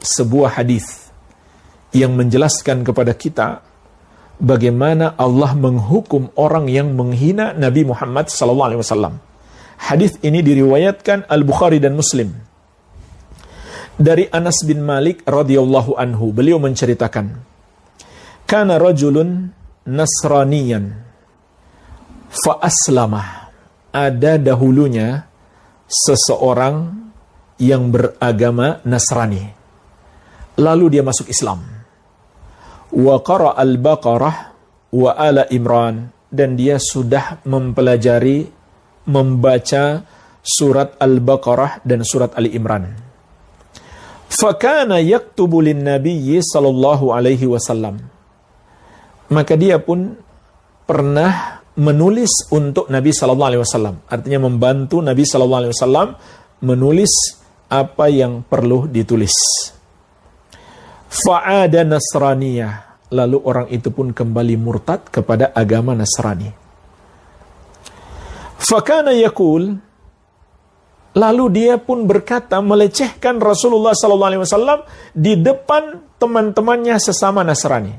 sebuah hadis yang menjelaskan kepada kita bagaimana Allah menghukum orang yang menghina Nabi Muhammad SAW. Hadis ini diriwayatkan Al-Bukhari dan Muslim. Dari Anas bin Malik radhiyallahu anhu, beliau menceritakan, kana rajulun nasraniyan fa aslama. Ada dahulunya seseorang yang beragama Nasrani, lalu dia masuk Islam. Wa qara al-Baqarah wa ala Imran, dan dia sudah mempelajari, membaca surat Al-Baqarah dan surat Ali Imran. Fakana yaktubu lin-nabiyyi sallallahu alaihi wasallam. Maka dia pun pernah menulis untuk Nabi sallallahu alaihi wasallam. Artinya membantu Nabi sallallahu alaihi wasallam menulis apa yang perlu ditulis. Fa'ada Nasraniyah, lalu orang itu pun kembali murtad kepada agama Nasrani. Fakana yaqul, lalu dia pun berkata melecehkan Rasulullah sallallahu alaihi wasallam di depan teman-temannya sesama Nasrani.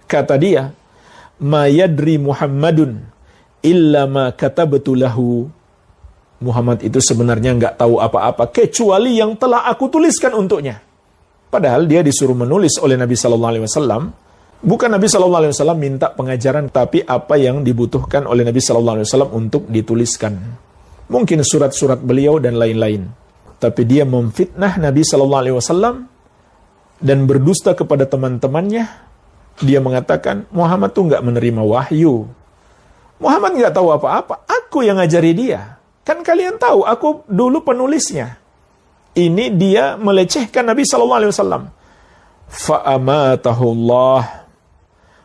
Kata dia, ma yadri Muhammadun illa ma katabtu lahu. Muhammad itu sebenarnya nggak tahu apa-apa kecuali yang telah aku tuliskan untuknya. Padahal dia disuruh menulis oleh Nabi Sallallahu Alaihi Wasallam. Bukan Nabi Sallallahu Alaihi Wasallam minta pengajaran, tapi apa yang dibutuhkan oleh Nabi Sallallahu Alaihi Wasallam untuk dituliskan. Mungkin surat-surat beliau dan lain-lain. Tapi dia memfitnah Nabi Sallallahu Alaihi Wasallam dan berdusta kepada teman-temannya. Dia mengatakan, Muhammad tuh nggak menerima wahyu. Muhammad nggak tahu apa-apa. Aku yang ngajari dia. Kan kalian tahu, aku dulu penulisnya. Ini dia melecehkan Nabi Sallallahu Alaihi Wasallam. Fa'amatahullah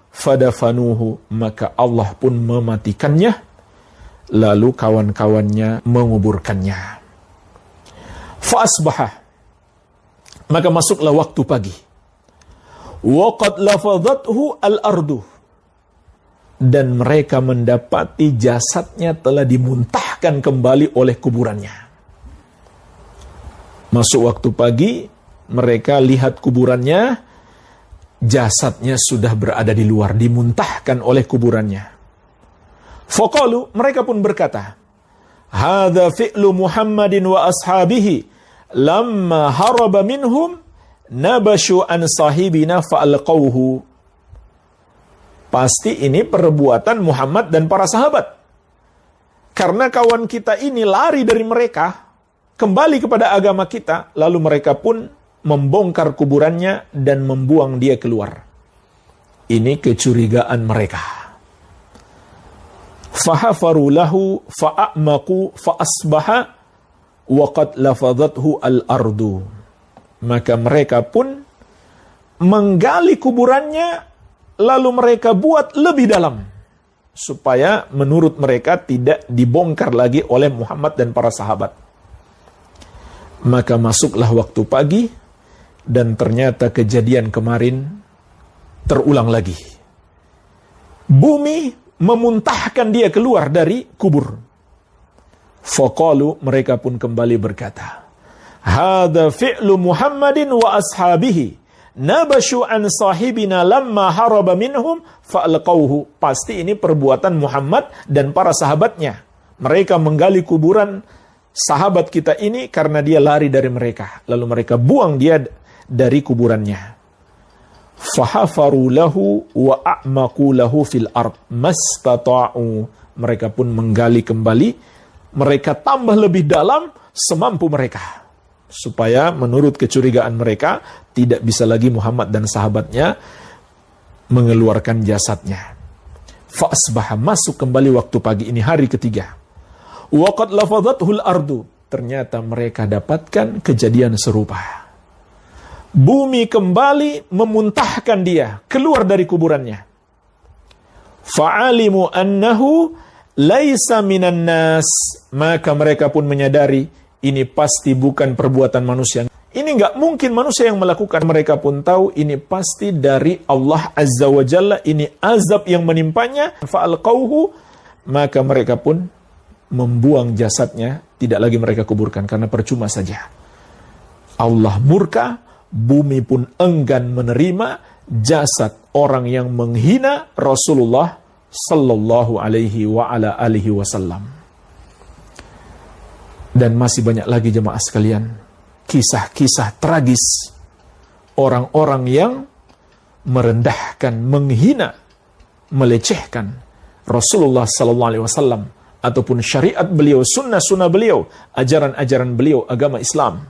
fadafanuhu. Maka Allah pun mematikannya. Lalu kawan-kawannya menguburkannya. Fa'asbahah. Maka masuklah waktu pagi. Waqad lafadhathu al-ardu, dan mereka mendapati jasadnya telah dimuntahkan kembali oleh kuburannya. Masuk waktu pagi, mereka lihat kuburannya, jasadnya sudah berada di luar, dimuntahkan oleh kuburannya. Faqalu, mereka pun berkata, hadza fi'lu Muhammadin wa ashabihi lamma haraba minhum nabashu an sahibina fa'alqauhu. Pasti ini perbuatan Muhammad dan para sahabat. Karena kawan kita ini lari dari mereka, kembali kepada agama kita, lalu mereka pun membongkar kuburannya dan membuang dia keluar. Ini kecurigaan mereka. Fahafaru lahu fa'amaku fa'asbaha waqad lafadhathu al-ardu. Maka mereka pun menggali kuburannya, lalu mereka buat lebih dalam, supaya menurut mereka tidak dibongkar lagi oleh Muhammad dan para sahabat. Maka masuklah waktu pagi, dan ternyata kejadian kemarin terulang lagi. Bumi memuntahkan dia keluar dari kubur. Faqalu, mereka pun kembali berkata, hadza fi'lu Muhammadin wa ashabihi nabashu an sahibina lamma haraba minhum fa'alqauhu. Pasti ini perbuatan Muhammad dan para sahabatnya. Mereka menggali kuburan sahabat kita ini karena dia lari dari mereka, lalu mereka buang dia dari kuburannya. Fahafaru lahu wa a'maqu lahu fil ard mastata'u. Mereka pun menggali kembali, mereka tambah lebih dalam semampu mereka, supaya menurut kecurigaan mereka tidak bisa lagi Muhammad dan sahabatnya mengeluarkan jasadnya. Fa'asbaha, masuk kembali waktu pagi, ini hari ketiga. Waqad lafadhathul ardu, ternyata mereka dapatkan kejadian serupa. Bumi kembali memuntahkan dia keluar dari kuburannya. Fa'alimu annahu laisa minan nas, maka mereka pun menyadari ini pasti bukan perbuatan manusia. Ini nggak mungkin manusia yang melakukan. Mereka pun tahu ini pasti dari Allah Azza wa Jalla. Ini azab yang menimpanya. Fa'alqauhu, maka mereka pun membuang jasadnya. Tidak lagi mereka kuburkan karena percuma saja. Allah murka, bumi pun enggan menerima jasad orang yang menghina Rasulullah sallallahu alaihi wa ala alihi wasallam. Dan masih banyak lagi jemaah sekalian, kisah-kisah tragis orang-orang yang merendahkan, menghina, melecehkan Rasulullah sallallahu alaihi wasallam ataupun syariat beliau, sunnah-sunnah beliau, ajaran-ajaran beliau, agama Islam.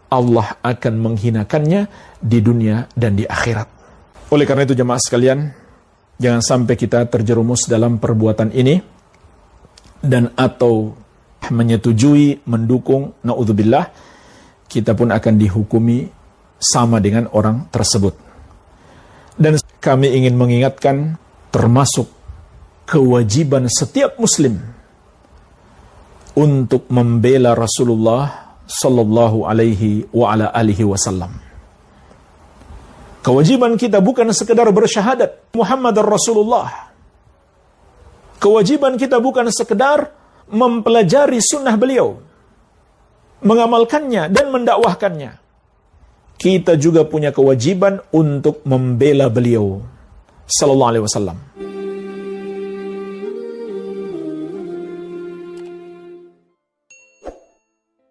Allah akan menghinakannya di dunia dan di akhirat. Oleh karena itu jemaah sekalian, jangan sampai kita terjerumus dalam perbuatan ini dan atau menyetujui, mendukung, naudzubillah, kita pun akan dihukumi sama dengan orang tersebut. Dan kami ingin mengingatkan, termasuk kewajiban setiap muslim untuk membela Rasulullah sallallahu alaihi wa ala alihi wasallam. Kewajiban kita bukan sekedar bersyahadat Muhammad Rasulullah. Kewajiban kita bukan sekedar mempelajari sunnah beliau, mengamalkannya dan mendakwahkannya. Kita juga punya kewajiban untuk membela beliau sallallahu alaihi wasallam.